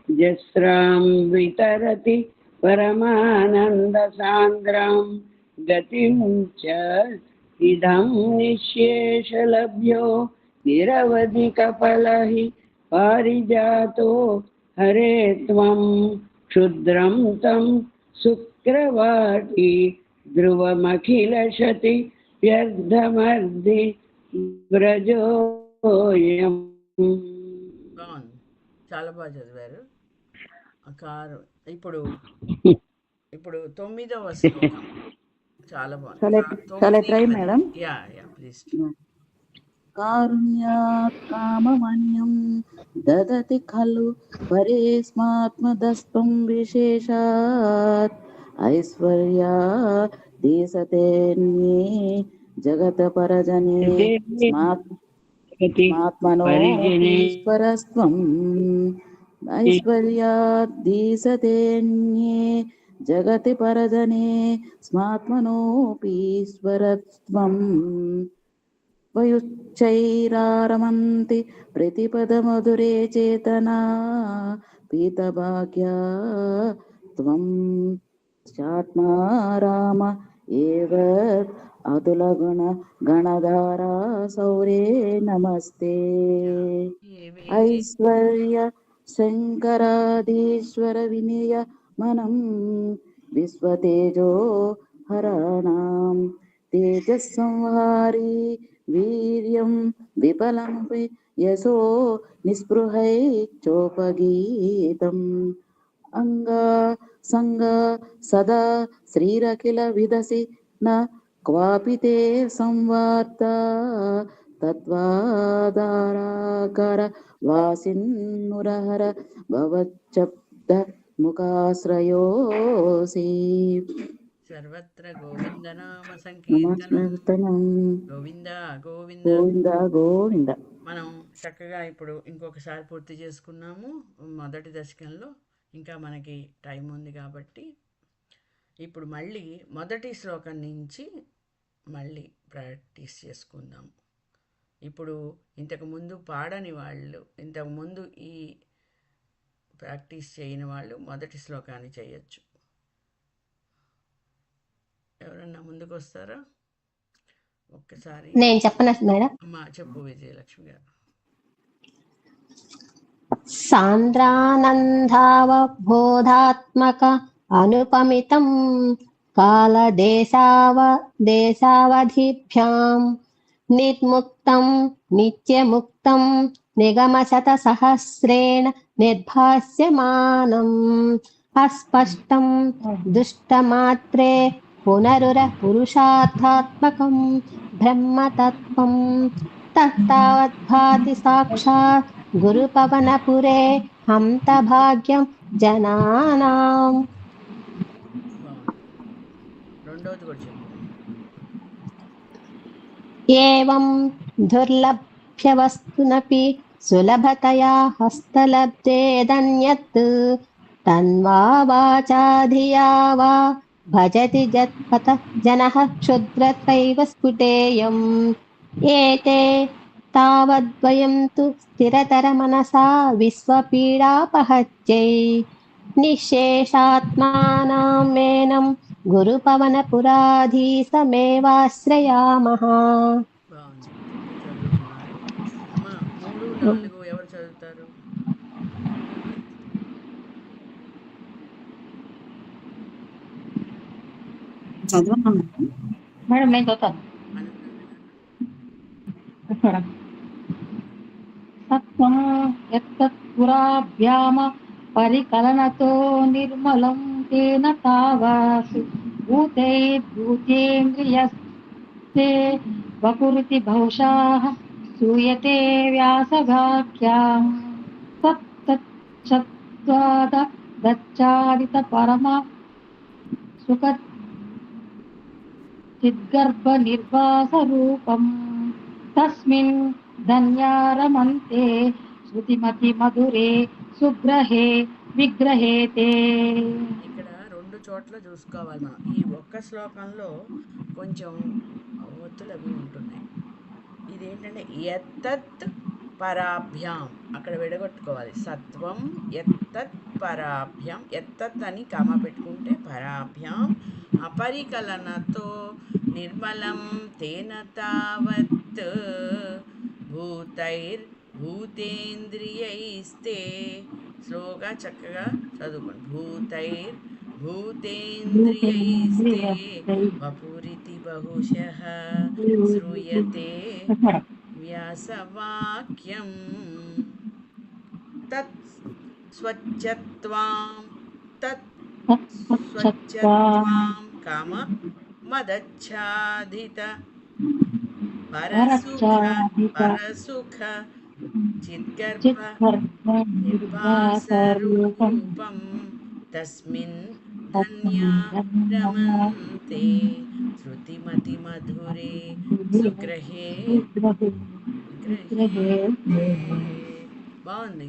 జస్రాం వితరతి పరమానంద సాంద్రాం గతిం చ ఇదం నిశేషలభ్యో నిరవధిక ఫలహి పారిజాతో హరే త్వం క్షుద్రం తం శుక్రవాటి ధ్రువమఖిలశతి వ్యర్థమర్ధి వ్రజోయం. బాగుంది, చాలా బాగా చదివారు. కారు ఇప్పుడు 9వ శ్లోకం చాలా బాగుంది. Shall I try, madam? Yeah please. కారుణ్యాత్ కామమన్యం దదతి ఖలు పరేస్మాత్మదస్త్వం విశేషాత్ ఐశ్వర్యా దేశతేన్యే జగత పరజనే స్మాత్మనోపరస్త్వం ఐశ్వర్యాత్ దేశతేన్యే జగతి పరజనే స్మాత్మనోపీశ్వరత్వం వయుచ్చైరారమంతి ప్రతిపదమధురే చేతనా పీతభాగ్యా త్వం చాత్మారామ ఏవ అతులగుణ గణధారా సౌరే నమస్తే. ఐశ్వర్య శంకరాదీశ్వర వినయ మనం విశ్వతేజో హరాణాం తేజస్సంహారీ వీర్యం విఫలం యశో నిస్పృహై చోపగీతం అంగా సంగ సదా శ్రీరఖిల విదసి న క్వాపి తే సంవార్త తత్వాదారాకర వాసిన్నురహర భవచ్చబ్ద ముఖాశ్రయోసి. సర్వత్ర గోవిందనామ సంకీర్తనం గోవింద గోవింద గోవింద గోవింద. మనం చక్కగా ఇప్పుడు ఇంకొకసారి పూర్తి చేసుకున్నాము మొదటి దశకంలో. ఇంకా మనకి టైం ఉంది కాబట్టి ఇప్పుడు మళ్ళీ మొదటి శ్లోకం నుంచి మళ్ళీ ప్రాక్టీస్ చేసుకుందాం. ఇప్పుడు ఇంతకుముందు పాడని వాళ్ళు, ఇంతకుముందు ఈ ప్రాక్టీస్ చేయని వాళ్ళు మొదటి శ్లోకాన్ని చేయొచ్చు. ఎవరన్నా ముందుకు వస్తారా? ఒక్కసారి నేను చెప్పనా మేడం? అమ్మా చెప్పు విజయలక్ష్మి గారు. సాంద్రానందావబోధాత్మక అనుపమితం కాలదేశావధిభ్యాం నిర్ముక్తం నిత్యముక్తం నిగమశత సహస్రేణ నిర్భాస్యమానం అస్పష్టం దుష్టమాత్రే పునరుర పురుషార్థాత్మకం బ్రహ్మతత్వం తత్తావద్భాతి సాక్షాత్ గురుపవనపురే హంత భాగ్యం జనానాం. రెండోది కూడా చెప్పు. ఏవం దుర్లభ్యవస్తునపి సులభతయా హస్తలబ్ధేదన్యత్ తన్వా వాచా ధియా వా భజతి జత్పత జనః క్షుద్రత్వైవ స్ఫుటేయం. ఏతే తావద్వయం తు స్థిరతర మనసా విశ్వపీడాపహత్యై నిశేషాత్మానాం మేనం గురుపవనపురాధీశమేవాశ్రయామః. బాగుంది, చదువుతున్నారు. అమ్మా 3 4 ఎవరు చదువుతారు? చదవనా మేడం నేను చదువుతాను. సత్వం యత్తత్పురాభ్యామ పరికలనతో నిర్మలం తేన తావాసు భూతైర్భూతేంద్రియస్తే వకురుతి బహుశాః శ్రూయతే వ్యాసగాఖ్యాం తత్తచ్ఛత్వాద దచ్చాదిత పరమ సుఖ చిద్గర్భ నిర్వాస రూపం తస్మిన్ ధన్యారమంతే శృతిమతి మధురే సుగ్రహే విగ్రహేతే. ఇక్కడ 2 చోట్ల చూసుకోవాలి మనం. ఈ ఒక్క శ్లోకంలో కొంచెం ఒత్తులు అవి ఉంటున్నాయి. ఇదేంటంటే ఎత్తత్ పరాభ్యాం అక్కడ విడగొట్టుకోవాలి. సత్వం ఎత్తత్ పరాభ్యాం, ఎత్తత్ అని కామ పెట్టుకుంటే పరాభ్యాం అపరికలనతో నిర్మలం తేన తావత్ భూతైర్భూతేంద్రియైస్తే. స్లోగా చక్కగా చదువుకోండి. భూతైర్భూతేంద్రియైస్తే వపురితి బహుశః శ్రూయతే వ్యాసవాక్యం తత్ స్వచ్ఛత్వాం కామ మదచ్ఛాదిత పరసుఖ చిద్గర్భ నిర్వాసరూపం తస్మిన్ ధన్యారమంతే శృతిమతి మధురే సుగ్రహే. బాగుంది,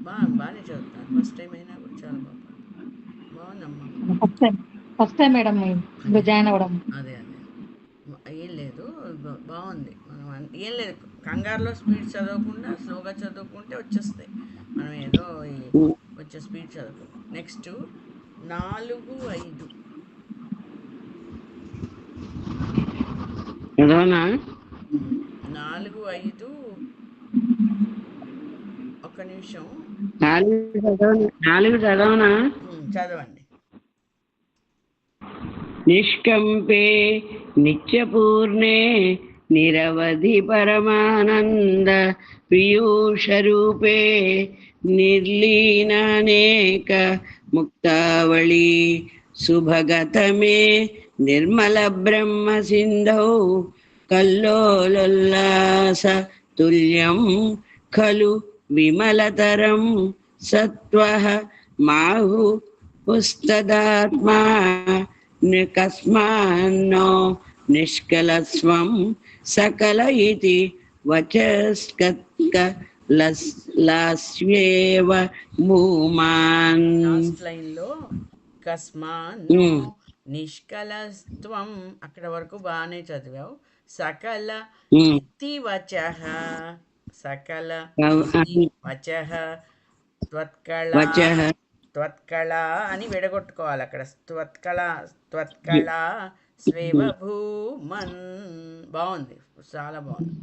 బాగానే చదువుతాను. ఫస్ట్ టైం అయినా కూడా చాలా బాగుందమ్మా. ఫస్ట్ టైం మేడం జాయిన్ అవ్వడం. అదే ఏం లేదు, బాగుంది. మనం ఏం లేదు, కంగారులో స్పీడ్ చదవకుండా స్లోగా చదువుకుంటే వచ్చేస్తాయి. మనం ఏదో వచ్చే స్పీడ్ చదువుకుంటాం. నెక్స్ట్ 4, 5 4, 5 ఒక్క నిమిషం 4 చదవనా? చదవండి. నిష్కంపే నిత్యపూర్ణే నిరవధి పరమానంద పీయూషరూపే నిర్లీనానేక ముక్తావళి శుభగతమే నిర్మల బ్రహ్మ సింధౌ కల్లోలోల్లాస తుల్యం ఖలు విమలతరం సత్వః మాహు పుస్తదాత్మా కస్మాన్నో నిష్కలస్వం సకల ఇతి వచస్కలాస్యేవ భూమాన్. లాస్ట్ లైన్లో కస్మాన్నో నిష్కలస్త్వం అక్కడ వరకు బాగానే చదివావు. సకల ఇతి వచః, సకల వచః త్వత్కళ అని విడగొట్టుకోవాలి. అక్కడ త్వత్కళ స్వేవ భూమన్. బాగుంది, చాలా బాగుంది.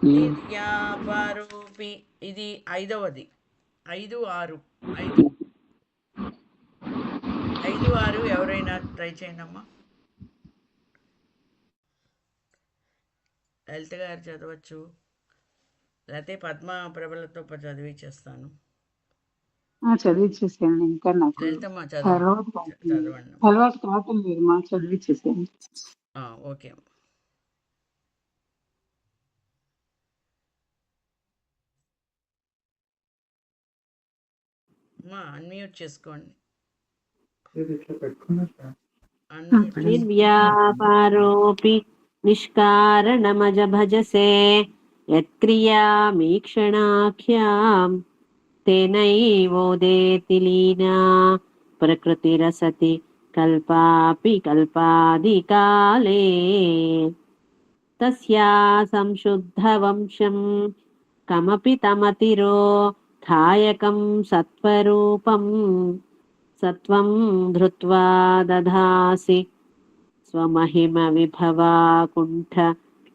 నిర్యాపరూపి ఇది 5వది. 5, 6 ఎవరైనా ట్రై చేయండి అమ్మా. లలిత గారు చదవచ్చు, లేకపోతే పద్మ ప్రభలతో చదివించేస్తాను. చదివిచ్చేసేయండి. ఇంకా నాకు లలితమ్మ చదవండి. అలవాటు కావటం లేదు, మా చదివిచ్చేసేయండి. ఓకే అమ్మ. అన్మ్యూట్ చేసుకోండి. నిర్వ్యాపారోపి నిష్కారణమజ భజసే యత్క్రియామీక్షణాఖ్యాం తేనైవోదేతి లీనా ప్రకృతిరసతి కల్పాపి కల్పాదికాలే. తస్యా సంశుద్ధవంశం కమపి తమతిరో ధాయకం సత్వరూపం సత్వం ధృత్వా దధాసి స్వమహిమ విభవాకుంఠ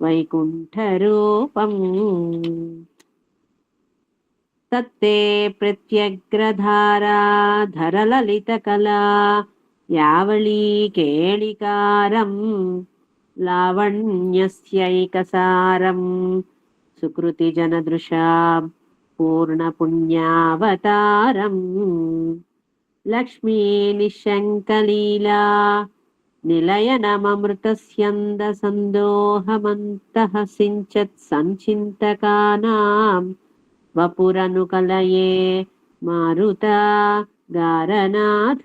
వైకుంఠ రూపం. తత్తే ప్రత్యగ్రధారా ధరలలితకళా యావళీ కేళికారం లావణ్యస్యైకసారం సుకృతిజనదృశా పూర్ణపుణ్యావతారం లక్ష్మీ నిశంకలీలా నిలయనమమృతస్యందసందోహమంతః సించత్ సంచింతకానాం వపురనుకలయే మారుత గారనాథ.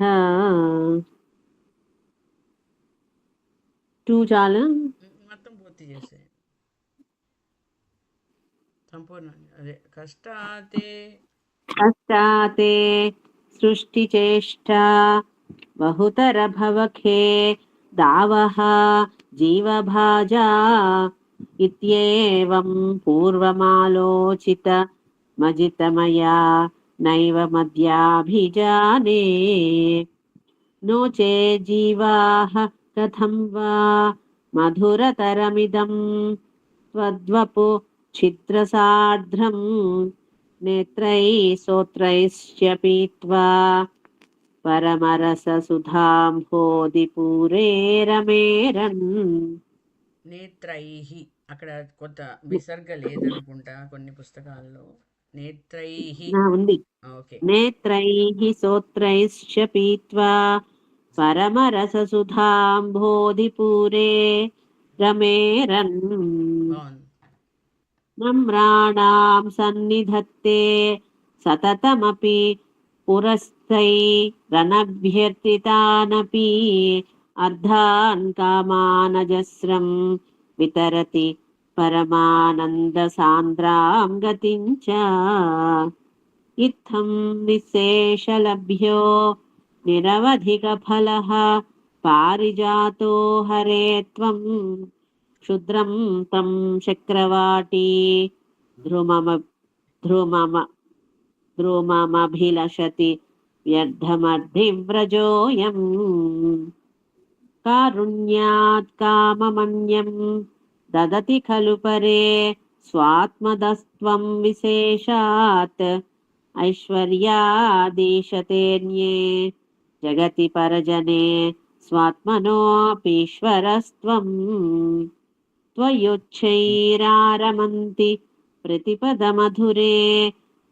2 చాలు. మొత్తం పూర్తి చేసేయండి సంపూర్ణంగా. అదే కష్టాతే కష్టాతే సృష్టిచేష్టా బహుతర భవఖే దావః జీవభాజా ఇత్యేవం పూర్వమాలోచిత మజితమయా నైవ మద్యాభిజానే నో చే జీవాః కథం వా మధురతరమిదం త్వద్వపు ఛిద్రసార్ధ్రం నేత్రై సోత్రైశ్చ పీత్వా పరమరససుధాంభోధిపూరే రమేరన్. నేత్రైః అక్కడ కొంత విసర్గ లేదనుకుంటా కొన్ని పుస్తకాల్లో. నేత్రైః ఉంది. ఓకే. నేత్రైః సోత్రైశ్చ పీత్వా పరమరససుధాంభోధిపూరే రమేరన్. బాగుంది. నమ్రాణాం సన్నిధత్తే సతతమపి పురస్థైరనభ్యర్థితానపి అర్ధాన్ కామానజస్రం వితరతి పరమానందసాంద్రాం గతిం చ. ఇత్థం నిశేషలభ్యో నిరవధికఫలః పారిజాతో హరే త్వం క్షుద్రం తం చక్రవాటీ ధ్రుమమభిలషతి వ్యర్థమర్ధివ్రజోయం. కారుణ్యాత్ కామమన్యం దదతి ఖలు పరే స్వాత్మదస్త్వం విశేషాత్ ఐశ్వర్యాదీశతేన్యే జగతి పరజనే స్వాత్మనోపీశ్వరస్త్వం. త్వయుచ్చైరారమంతి ప్రతిపదమధురే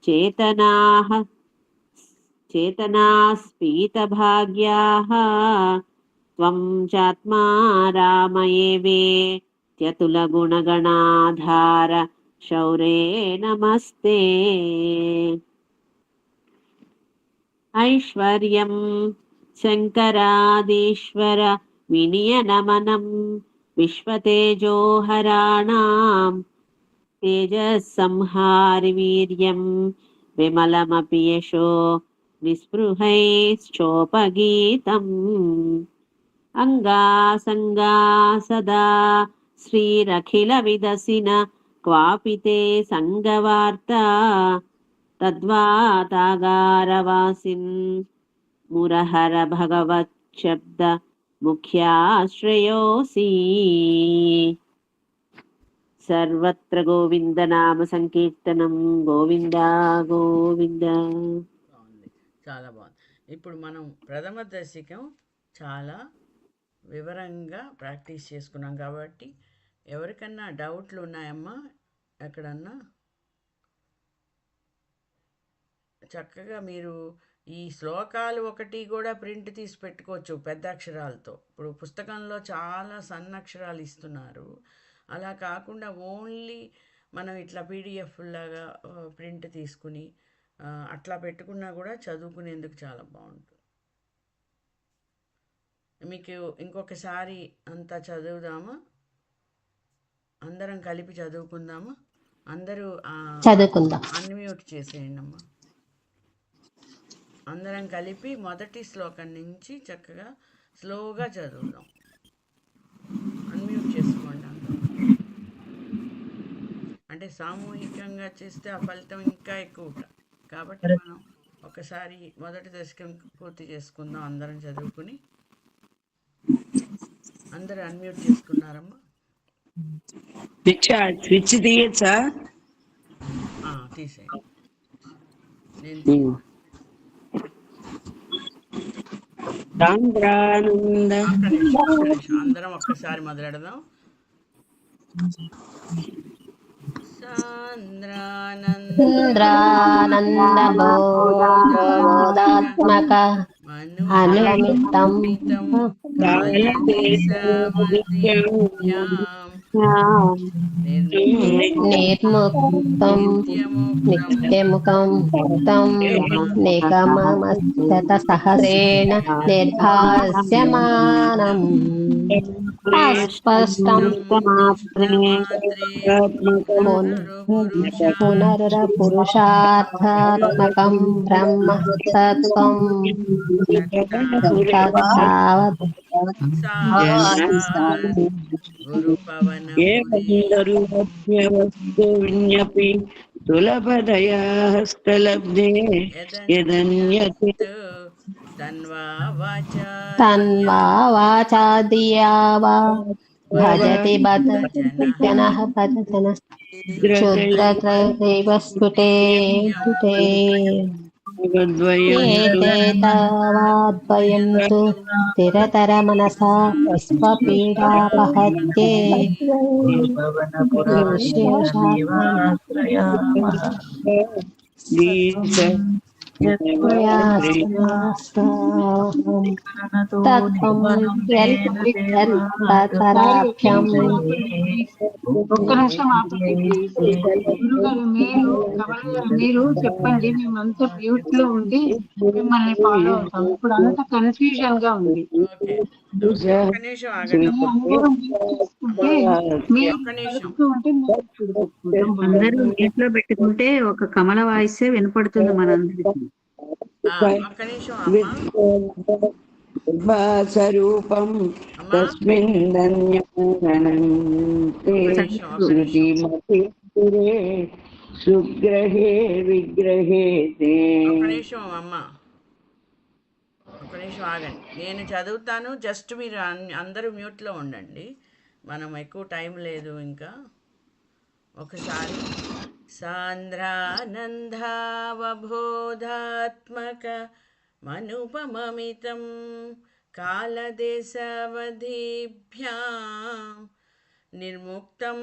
చేతనాస్పీతభాగ్యాః త్వం చాత్మా రామయేవేత్యతులగుణగణాధార శౌరే నమస్తే. ఐశ్వర్యం శంకరాదీశ్వర వినియనమనం విశ్వతేజోహరాణాం తేజస్సంహారి వీర్యం విమలమపి యశో నిస్పృహైశ్చోపగీతం. అంగాసంగా సదా శ్రీరఖిల విదసిన క్వాపి తే సంగవార్తా తద్వాతాగారవాసిన్ మురహర భగవత్ శబ్ద ముఖ్యాశ్రయోసి. సర్వత్ర గోవింద నామ సంకీర్తనం. గోవింద గోవింద. బాగుంది, చాలా బాగుంది. ఇప్పుడు మనం ప్రథమ దశకం చాలా వివరంగా ప్రాక్టీస్ చేసుకున్నాం కాబట్టి ఎవరికన్నా డౌట్లు ఉన్నాయమ్మా? ఎక్కడన్నా చక్కగా మీరు ఈ శ్లోకాలు ఒకటి కూడా ప్రింట్ తీసి పెట్టుకోవచ్చు పెద్ద అక్షరాలతో. ఇప్పుడు పుస్తకంలో చాలా సన్న అక్షరాలు ఇస్తున్నారు, అలా కాకుండా ఓన్లీ మనం ఇట్లా పీడిఎఫ్ లాగా ప్రింట్ తీసుకుని అట్లా పెట్టుకున్నా కూడా చదువుకునేందుకు చాలా బాగుంటుంది. మీకు ఇంకొకసారి అంతా చదువుదామా? అందరం కలిపి చదువుకుందామా? అందరూ చదువుకుందాం. అన్మ్యూట్ చేసేయండి అమ్మా. అందరం కలిపి మొదటి శ్లోకం నుంచి చక్కగా స్లోగా చదువుదాం. అన్మ్యూట్ చేసుకోండి అందరూ. అంటే సామూహికంగా చేస్తే ఆ ఫలితం ఇంకా ఎక్కువ కాబట్టి మనం ఒకసారి మొదటి దశకం పూర్తి చేసుకుందాం అందరం చదువుకుని. అందరూ అన్మ్యూట్ చేసుకున్నారమ్మా? స్విచ్ తీయచ్చా? తీసేయండి. నేను సాంద్రానంద ఒక్క నిమిషం అందరం ఒక్కసారి మొదలెడదాం. ఇంద్రానందబోధాత్మక అనుమితం నిర్ముక్తం నిత్యముఖం ముక్తం నిగమమస్తసహస్రేణ నిర్భాస్యమానం అస్పష్టం పురుషార్థాత్మకం బ్రహ్మ తత్వం తత్తావత్ విజ్ఞపి సులభదయా హస్తలబ్ధే యదన్యత్ తన్వా వాచాదియా వా భజతి బత జనః భజన క్షుద్రత్రయైవ స్ఫుటే ఏతేతావాద్వయం తు స్థిరతర మనసా విశ్వపీడాపహత్యే తత్వం యల్పతరాభ్యం ఒక్క నిమిషం ఆపండి ప్లీజ్. గురుగారు మీరు చెప్పండి, మేమంతా మ్యూట్ లో ఉండి మిమ్మల్ని ఫాలో అవుతాం. ఇప్పుడు అంతా కన్ఫ్యూజన్ గా ఉంది. ఒక్క నిమిషం ఆగండి. అందరం చూసుకుంటే మీరు కలుపుతూ ఉంటే అందరూ ఇంట్లో పెట్టుకుంటే ఒక కమల వాయిసే వినపడుతుంది మనందరికి. ఒక్క నిమిషం అమ్మా. స్వరూపం తస్మిన్ ధన్యనంతే శృతిమతి సుగ్రహే విగ్రహే ఒక్క నిమిషం అమ్మా, ఒక్క నిమిషం ఆగండి. నేను చదువుతాను, జస్ట్ మీరు అందరూ మ్యూట్లో ఉండండి. మనం ఎక్కువ టైం లేదు ఇంకా. ఒకసారి సాంద్రానందావబోధాత్మక మనుపమమితం కాలదేశవధిభ్యాం నిర్ముక్తం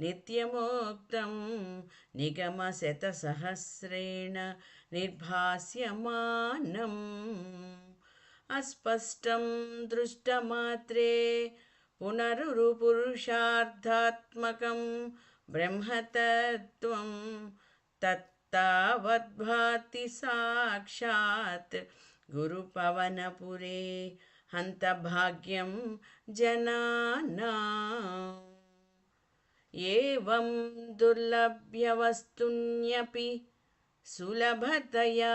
నిత్యమోక్తం నిగమశతసహస్రేణ నిర్భాస్యమానం అస్పష్టం దృష్టమాత్రే పునరుపురుషార్థాత్మకం బ్రహ్మతత్వం తత్తావద్భాతి సాక్షాత్ గురుపవనపురే హంతభాగ్యం జనానాం ఏవం దుర్లభ్యవస్తున్యపి సులభతయా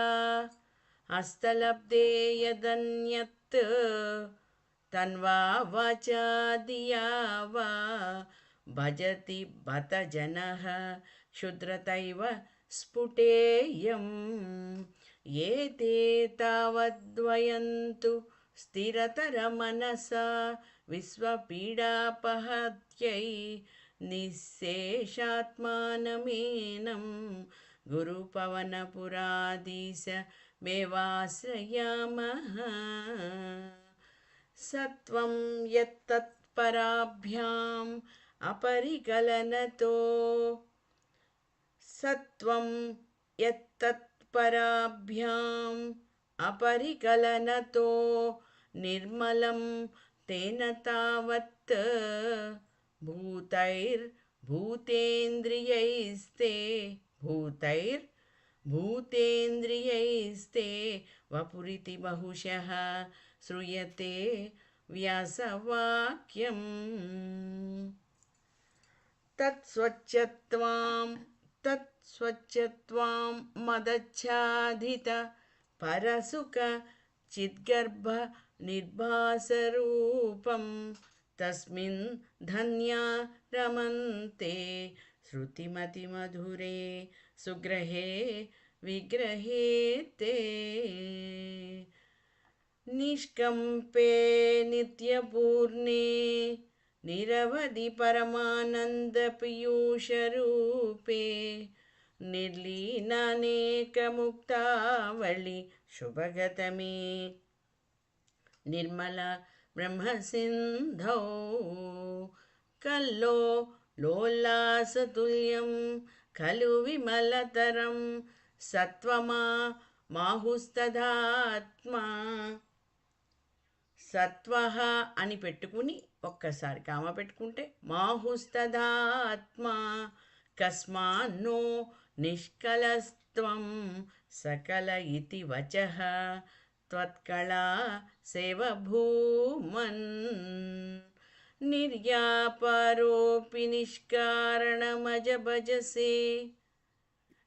హస్తలబ్ధే యదన్యత్ తన్వా వాచాదియా వా భజతి బత జనః క్షుద్రతైవ స్ఫుటేయం ఏతే తావద్వయంతు స్థిరతర మనసా విశ్వపీడాపహత్యై నిశ్శేషాత్మానమేనం గురుపవనపురాధీశ మేవాశ్రయామః సత్వం యత్తత్పరాభ్యాం అపరికలనతో సత్వం యత్తత్పరాభ్యాం అపరికలనతో నిర్మలం తేన తావత్ భూతైర్భూతేంద్రియైస్తే వపురితి బహుశః శ్రూయతే వ్యాసవాక్యం తత్స్వచ్ఛత్వాం మదచ్ఛాదిత పరసుఖ చిద్గర్భ నిర్భాసరూపం తస్మిన్ ధన్యా రమంతే శృతిమతిమధురే సుగ్రహే విగ్రహే తే నిష్కంపే నిత్యపూర్ణే నిరవధి పరమానంద పీయూషరూపే निर्लीनानेकमुक्तावळि शुभगतमे निर्मल ब्रह्मसिन्धौ कल्लो लोलासतुल्यं खलु विमलतरं सत्वमा మాహుస్తదాత్మా సత్వః అని పెట్టుకుని ఒక్కసారి కామ పెట్టుకుంటే మాహుస్తదాత్మా కస్మాన్నో నిష్కలస్త్వం సకల ఇతి వచః త్వత్కళా సేవభూమన్ నిర్యాపారోపి నిష్కారణమజభజసే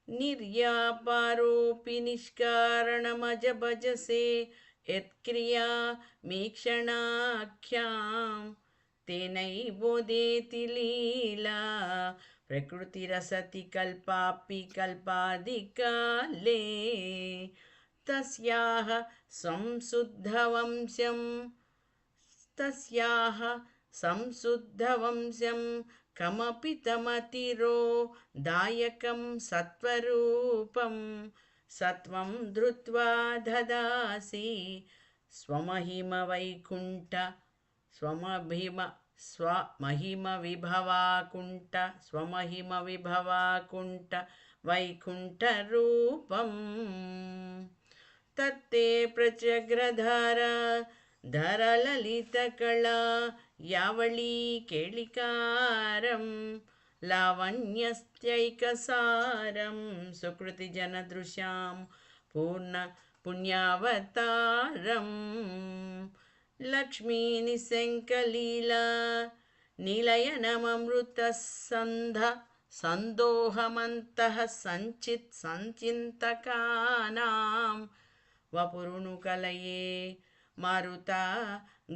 निर्यापारोऽपि निष्कारणमजभजसे यत्क्रिया मीक्षणाख्यां तेनैवोदेति लीला प्रकृतिरसति कल्पापि कल्पादिकाले तस्याः संशुद्धवंशं कमपि तमतिरो दायकं सत्वरूपं सत्वं धृत्वा ददासि स्वमहिमवैकुण्ठ स्वमहिमविभवाकुण्ठ वैकुण्ठरूपं तत्ते प्रचग्रधर धरललितकला यावळी केळिकारं लावण्यस्त्यैकसारं सुकृतिजनदृशां पुण्यावतारं लक्ष्मीनिशङ्कलीला निलयनममृतसन्धोहमन्तः संचिन्तकानां वपुरुनुकलये मारुता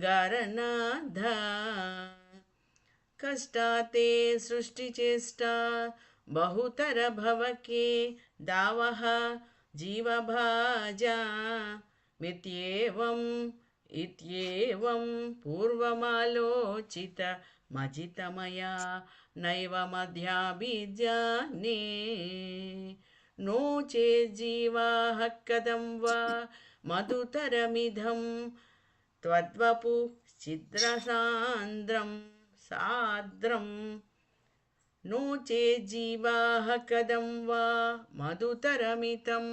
गारनाथ कष्टाते सृष्टिचेष्टा बहुतर भवके दावः जीवभाजा इत्येवं पूर्वमालोचित मजितमया नैव मध्याभिजाने नो चेज्जीवाः कथं वा मधुतरमिदं त्वद्वपु छिद्रसान्द्रं साद्रं नो चेज्जीवाः कथं वा मधुतरमितं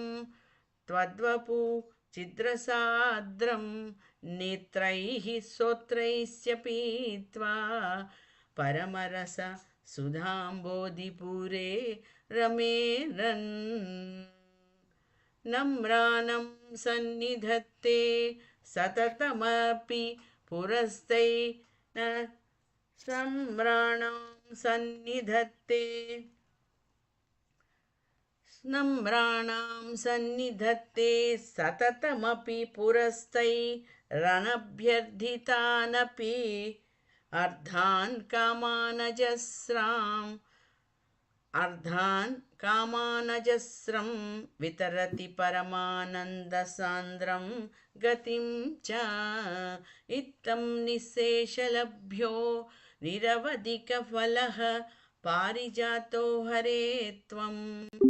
त्वद्वपु छिद्रसाद्रं नेत्रैः सोत्रैश्च पीत्वा परमरस सुधाम्बोधिपूरे रमेरन् नम्राणं सन्निधत्ते सततमपि पुरस्तै नम्राणं सन्निधत्ते सततमपि पुरस्तैरनभ्यर्थितानपि अर्धान् कामानजस्रं वितरति परमानन्दसान्द्रं गतिं च इत्थं निःशेषलभ्यो निरवधिकफलः पारिजातो हरे त्वं